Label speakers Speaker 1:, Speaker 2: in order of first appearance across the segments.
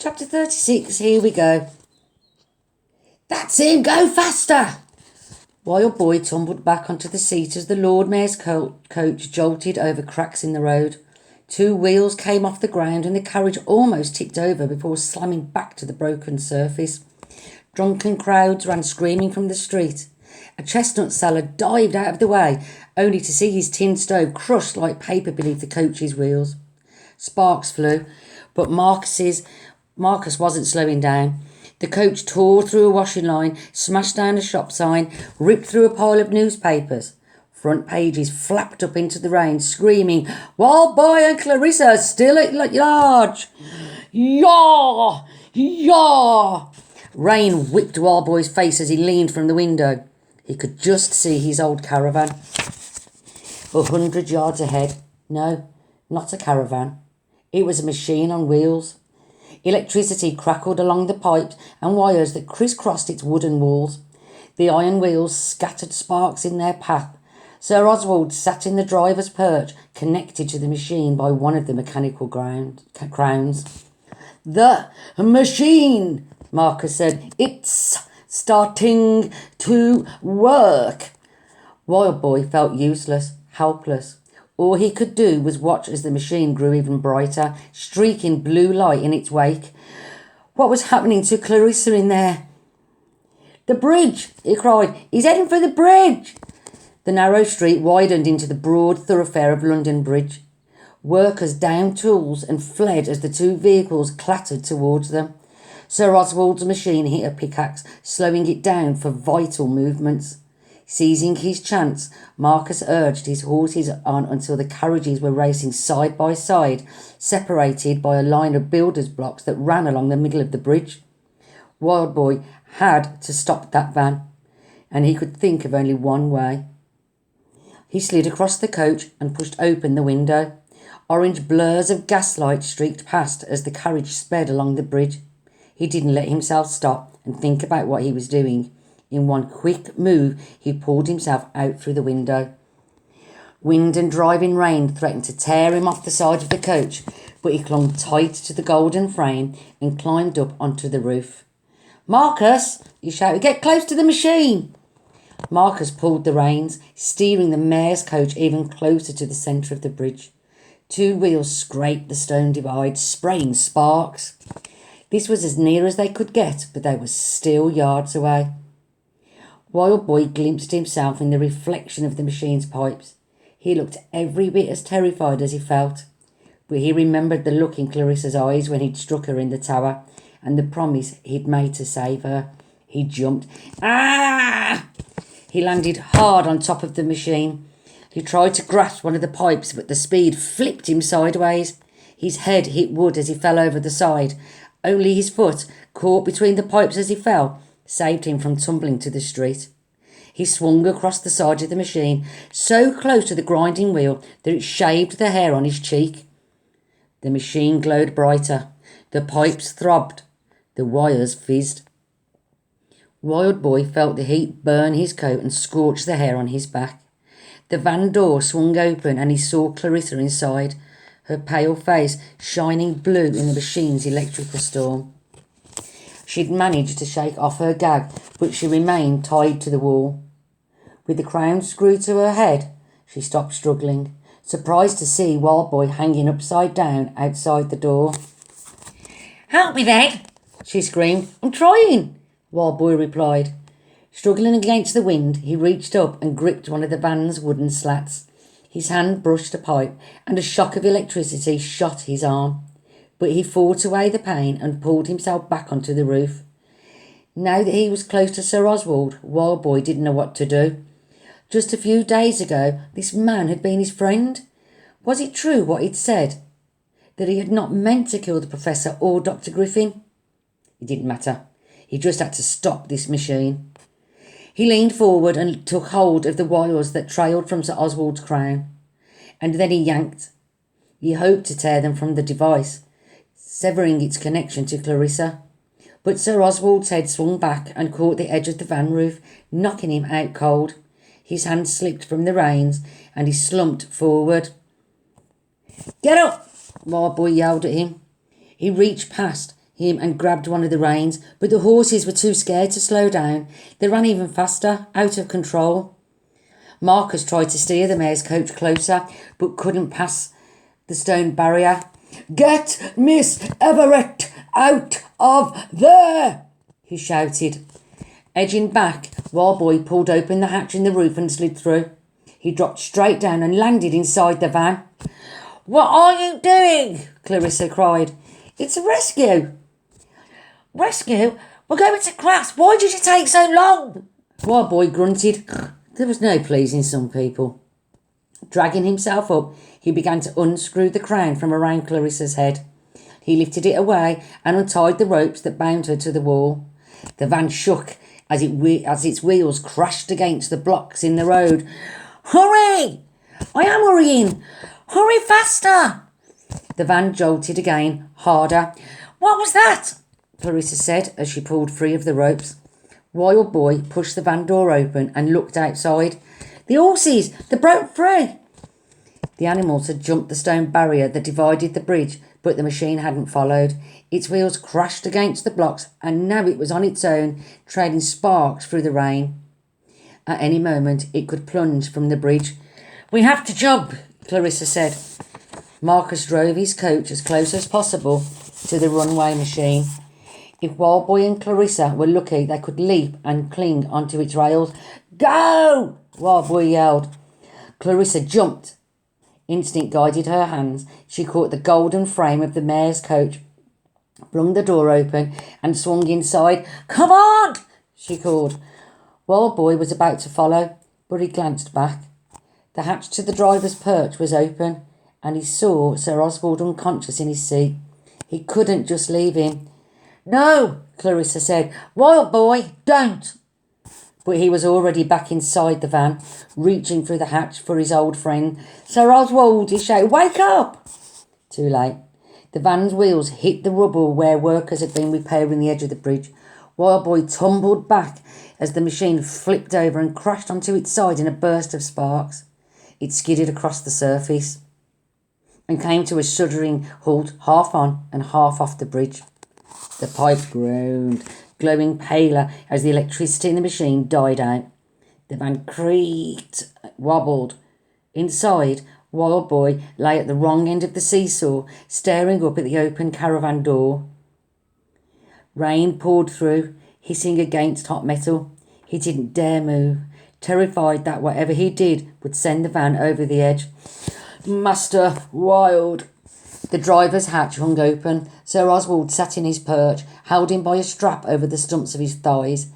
Speaker 1: Chapter 36, here we go. That's him, go faster! Wild Boy tumbled back onto the seat as the Lord Mayor's coach jolted over cracks in the road. Two wheels came off the ground and the carriage almost tipped over before slamming back to the broken surface. Drunken crowds ran screaming from the street. A chestnut seller dived out of the way, only to see his tin stove crushed like paper beneath the coach's wheels. Sparks flew, but Marcus wasn't slowing down. The coach tore through a washing line, smashed down a shop sign, ripped through a pile of newspapers. Front pages flapped up into the rain, screaming, "Wild Boy and Clarissa still at large! Yaw! Yaw!" Rain whipped Wild Boy's face as he leaned from the window. He could just see his old caravan. 100 yards ahead. No, not a caravan. It was a machine on wheels. Electricity crackled along the pipes and wires that crisscrossed its wooden walls. The iron wheels scattered sparks in their path. Sir Oswald sat in the driver's perch, connected to the machine by one of the mechanical crowns. "The machine," Marcus said. "It's starting to work." Wild Boy felt useless, helpless. All he could do was watch as the machine grew even brighter, streaking blue light in its wake. What was happening to Clarissa in there? "The bridge!" he cried. "He's heading for the bridge!" The narrow street widened into the broad thoroughfare of London Bridge. Workers downed tools and fled as the two vehicles clattered towards them. Sir Oswald's machine hit a pickaxe, slowing it down for vital movements. Seizing his chance, Marcus urged his horses on until the carriages were racing side by side, separated by a line of builders' blocks that ran along the middle of the bridge. Wild Boy had to stop that van, and he could think of only one way. He slid across the coach and pushed open the window. Orange blurs of gaslight streaked past as the carriage sped along the bridge. He didn't let himself stop and think about what he was doing. In one quick move, he pulled himself out through the window. Wind and driving rain threatened to tear him off the side of the coach, but he clung tight to the golden frame and climbed up onto the roof. "Marcus!" he shouted. "Get close to the machine!" Marcus pulled the reins, steering the mayor's coach even closer to the centre of the bridge. Two wheels scraped the stone divide, spraying sparks. This was as near as they could get, but they were still yards away. Wild Boy glimpsed himself in the reflection of the machine's pipes. He looked every bit as terrified as he felt, but he remembered the look in Clarissa's eyes when he'd struck her in the tower, and the promise he'd made to save her. He jumped. "Ah!" He landed hard on top of the machine. He tried to grasp one of the pipes, but the speed flipped him sideways. His head hit wood as he fell over the side. Only his foot, caught between the pipes as he fell, saved him from tumbling to the street. He swung across the side of the machine, so close to the grinding wheel that it shaved the hair on his cheek. The machine glowed brighter. The pipes throbbed. The wires fizzed. Wild Boy felt the heat burn his coat and scorch the hair on his back. The van door swung open and he saw Clarissa inside, her pale face shining blue in the machine's electrical storm. She'd managed to shake off her gag, but she remained tied to the wall. With the crown screwed to her head, she stopped struggling, surprised to see Wild Boy hanging upside down outside the door. "Help me then!" she screamed. "I'm trying," Wild Boy replied. Struggling against the wind, he reached up and gripped one of the van's wooden slats. His hand brushed a pipe, and a shock of electricity shot his arm. But he fought away the pain and pulled himself back onto the roof. Now that he was close to Sir Oswald, Wild Boy didn't know what to do. Just a few days ago, this man had been his friend. Was it true what he'd said? That he had not meant to kill the Professor or Dr. Griffin? It didn't matter. He just had to stop this machine. He leaned forward and took hold of the wires that trailed from Sir Oswald's crown. And then he yanked. He hoped to tear them from the device, severing its connection to Clarissa. But Sir Oswald's head swung back and caught the edge of the van roof, knocking him out cold. His hand slipped from the reins and he slumped forward. "Get up!" Wild Boy yelled at him. He reached past, him and grabbed one of the reins, but the horses were too scared to slow down. They ran even faster, out of control. Marcus tried to steer the mare's coach closer, but couldn't pass the stone barrier. "Get Miss Everett out of there!" he shouted. Edging back, Wild Boy pulled open the hatch in the roof and slid through. He dropped straight down and landed inside the van. "What are you doing?" Clarissa cried. "It's a rescue." "Rescue? We're going to crash. Why did you take so long?" Wild Boy grunted. There was no pleasing some people. Dragging himself up, he began to unscrew the crown from around Clarissa's head. He lifted it away and untied the ropes that bound her to the wall. The van shook as its wheels crashed against the blocks in the road. "Hurry! I am hurrying! Hurry faster!" The van jolted again, harder. "What was that?" Clarissa said as she pulled free of the ropes. Wild Boy pushed the van door open and looked outside. "The horses! They broke free!" The animals had jumped the stone barrier that divided the bridge, but the machine hadn't followed. Its wheels crashed against the blocks, and now it was on its own, trailing sparks through the rain. At any moment, it could plunge from the bridge. "We have to jump," Clarissa said. Marcus drove his coach as close as possible to the runway machine. If Wild Boy and Clarissa were lucky, they could leap and cling onto its rails. "Go!" Wild Boy yelled. Clarissa jumped. Instinct guided her hands. She caught the golden frame of the mare's coach, flung the door open, and swung inside. "Come on!" she called. Wild Boy was about to follow, but he glanced back. The hatch to the driver's perch was open, and he saw Sir Oswald unconscious in his seat. He couldn't just leave him. "No," Clarissa said. "Wild Boy, don't." But he was already back inside the van, reaching through the hatch for his old friend. "Sir Oswald," he shouted, "wake up!" Too late. The van's wheels hit the rubble where workers had been repairing the edge of the bridge. Wild Boy tumbled back as the machine flipped over and crashed onto its side in a burst of sparks. It skidded across the surface and came to a shuddering halt, half on and half off the bridge. The pipe groaned, glowing paler as the electricity in the machine died out. The van creaked, wobbled. Inside, Wild Boy lay at the wrong end of the seesaw, staring up at the open caravan door. Rain poured through, hissing against hot metal. He didn't dare move, terrified that whatever he did would send the van over the edge. "Master Wild." The driver's hatch hung open. Sir Oswald sat in his perch, held him by a strap over the stumps of his thighs.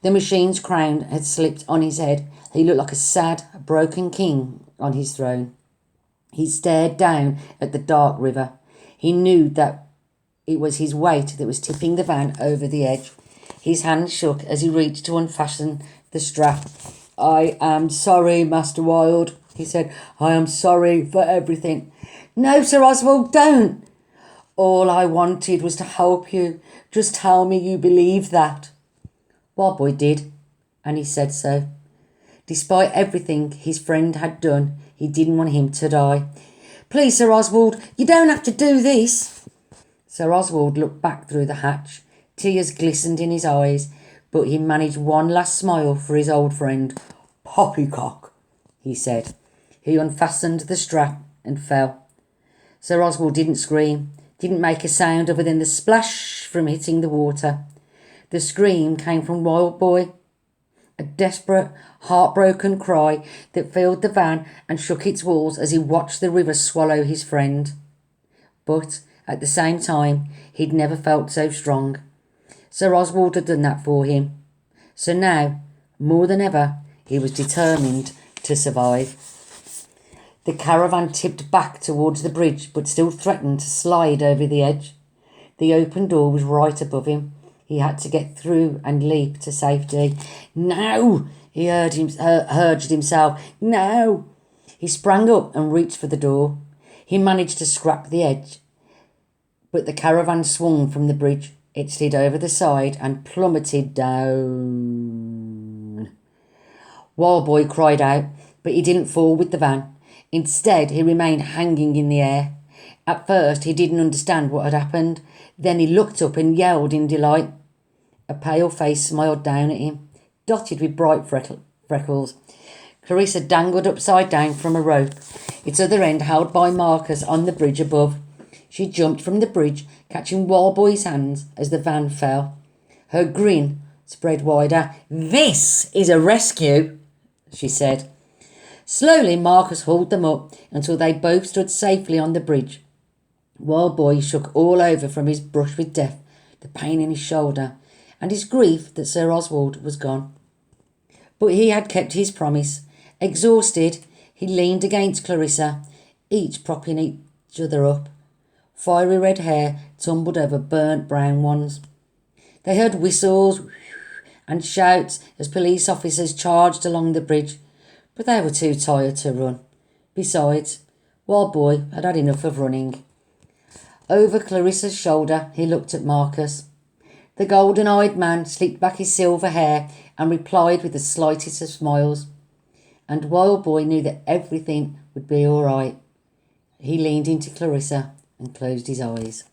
Speaker 1: The machine's crown had slipped on his head. He looked like a sad, broken king on his throne. He stared down at the dark river. He knew that it was his weight that was tipping the van over the edge. His hand shook as he reached to unfasten the strap. "I am sorry, Master Wild," he said. "I am sorry for everything." "No, Sir Oswald, don't." "All I wanted was to help you. Just tell me you believe that." Wild Boy did, and he said so. Despite everything his friend had done, he didn't want him to die. "Please, Sir Oswald, you don't have to do this." Sir Oswald looked back through the hatch. Tears glistened in his eyes, but he managed one last smile for his old friend. "Poppycock," he said. He unfastened the strap and fell. Sir Oswald didn't scream, didn't make a sound other than the splash from hitting the water. The scream came from Wild Boy, a desperate, heartbroken cry that filled the van and shook its walls as he watched the river swallow his friend. But at the same time, he'd never felt so strong. Sir Oswald had done that for him. So now, more than ever, he was determined to survive. The caravan tipped back towards the bridge, but still threatened to slide over the edge. The open door was right above him. He had to get through and leap to safety. "No!" he urged himself. "No!" He sprang up and reached for the door. He managed to scrap the edge, but the caravan swung from the bridge. It slid over the side and plummeted down. Wild Boy cried out, but he didn't fall with the van. Instead, he remained hanging in the air. At first he didn't understand what had happened. Then he looked up and yelled in delight. A pale face smiled down at him, dotted with bright freckles. Clarissa dangled upside down from a rope, its other end held by Marcus on the bridge above. She jumped from the bridge, catching Wildboy's hands as the van fell. Her grin spread wider. "This is a rescue," she said. Slowly Marcus hauled them up until they both stood safely on the bridge. Wildboy shook all over from his brush with death, the pain in his shoulder, and his grief that Sir Oswald was gone. But he had kept his promise. Exhausted, he leaned against Clarissa, each propping each other up. Fiery red hair tumbled over burnt brown ones. They heard whistles and shouts as police officers charged along the bridge, but they were too tired to run. Besides, Wildboy had had enough of running. Over Clarissa's shoulder he looked at Marcus. The golden-eyed man slicked back his silver hair and replied with the slightest of smiles. And Wildboy knew that everything would be all right. He leaned into Clarissa and closed his eyes.